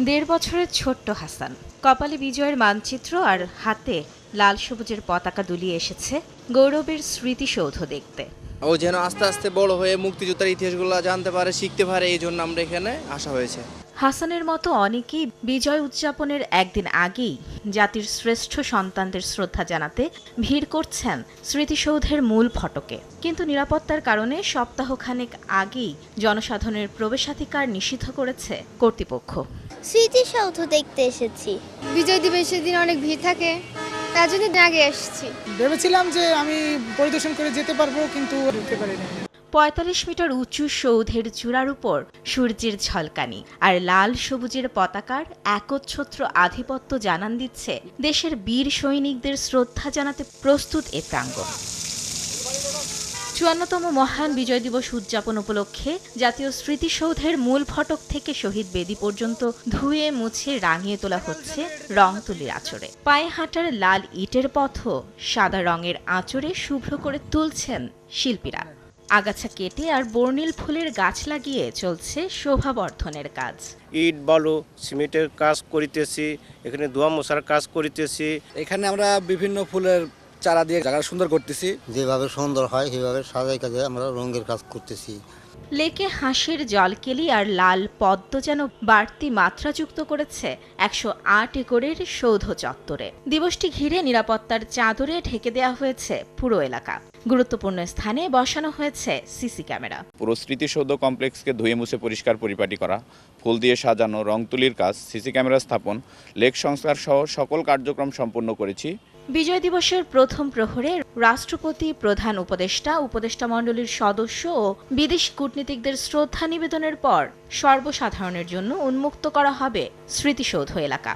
দেড় বছরের ছোট্ট হাসান কপালে বিজয়ের মানচিত্র আর হাতে লাল সবুজের পতাকা দুলিয়ে এসেছে গৌরবের স্মৃতিসৌধ দেখতে। ও যেন আস্তে আস্তে বড় হয়ে মুক্তিযোদ্ধার ইতিহাসগুলো জানতে পারে, শিখতে পারে, এই জন্য আমরা এখানে আসা হয়েছে। হাসানের মতো অনেকেই বিজয় উদযাপনের একদিন আগেই জাতির শ্রেষ্ঠ সন্তানদের শ্রদ্ধা জানাতে ভিড় করছেন স্মৃতিসৌধের মূল ফটকে। কিন্তু নিরাপত্তার কারণে সপ্তাহখানেক আগেই জনসাধারণের প্রবেশাধিকার নিষিদ্ধ করেছে কর্তৃপক্ষ। স্মৃতিসৌধ দেখতে এসেছি। বিজয় দিবসের দিন অনেক ভিড় থাকে, তার জন্য আগে এসেছি। ভেবেছিলাম যে আমি পরিদর্শন করে যেতে পারবো, কিন্তু যেতে পারিনি। ৪৫ মিটার উঁচু সৌধের চূড়ার উপর সূর্যের ঝলকানি আর লাল সবুজের পতাকার একচ্ছত্র আধিপত্য জানান দিচ্ছে দেশের বীর সৈনিকদের শ্রদ্ধা জানাতে প্রস্তুত এ প্রাঙ্গণ। ৫৪তম মহান বিজয় দিবস উদযাপন উপলক্ষে জাতীয় স্মৃতিসৌধের মূল ফটক থেকে শহীদ বেদি পর্যন্ত ধুয়ে মুছে রাঙিয়ে তোলা হচ্ছে রং তুলির আঁচড়ে। পায়ে হাঁটার লাল ইটের পথও সাদা রঙের আঁচড়ে শুভ্র করে তুলছেন শিল্পীরা। আগাছা কেটে আর বর্ণিল ফুলের গাছ লাগিয়ে চলছে শোভাবর্ধনের কাজ। ইট বালু সিমেন্টের কাজ করিতেছি, এখানে ধোয়া মশার কাজ করিতেছি। এখানে আমরা বিভিন্ন ফুলের চারা দিয়ে জায়গা সুন্দর করতেছি। যেভাবে সুন্দর হয় সেভাবে সাজাই কাজে আমরা রঙের কাজ করতেছি। লেকে হাঁসের জলকেলি আর লাল পদ্ম যেন বাড়তি মাত্রাযুক্ত করেছে ১০৮ একরের সৌধ চত্বরে। দিবসটি ঘিরে নিরাপত্তার চাদরে ঢেকে দেওয়া হয়েছে পুরো এলাকা। গুরুত্বপূর্ণ স্থানে বসানো হয়েছে সিসি ক্যামেরা। পুরো স্মৃতিসৌধ কমপ্লেক্সকে ধুয়ে মুছে পরিষ্কার পরিপাটি করা, ফুল দিয়ে সাজানো, রং তুলির কাজ, সিসি ক্যামেরা স্থাপন, লেক সংস্কার সহ সকল কার্যক্রম সম্পন্ন করেছি। বিজয় দিবসের প্রথম প্রহরে রাষ্ট্রপতি, প্রধান উপদেষ্টা, উপদেষ্টা মণ্ডলীর সদস্য ও বিদেশি কূটনীতিকদের শ্রদ্ধা নিবেদনের পর সর্বসাধারণের জন্য উন্মুক্ত করা হবে স্মৃতিসৌধ এলাকা।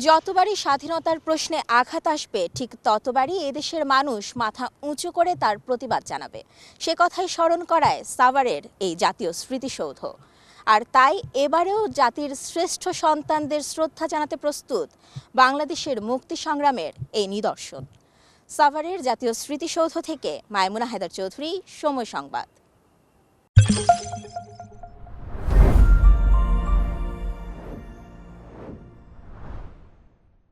যতবারই স্বাধীনতার প্রশ্নে আঘাত আসবে, ঠিক ততবারই এদেশের মানুষ মাথা উঁচু করে তার প্রতিবাদ জানাবে। সে কথাই স্মরণ করায় সাভারের এই জাতীয় স্মৃতিসৌধ। আর তাই এবারেও জাতির শ্রেষ্ঠ সন্তানদের শ্রদ্ধা জানাতে প্রস্তুত বাংলাদেশের মুক্তি সংগ্রামের এই নিদর্শন। সাভারের জাতীয় স্মৃতিসৌধ থেকে মাইমুনা হায়দার চৌধুরী, সময় সংবাদ।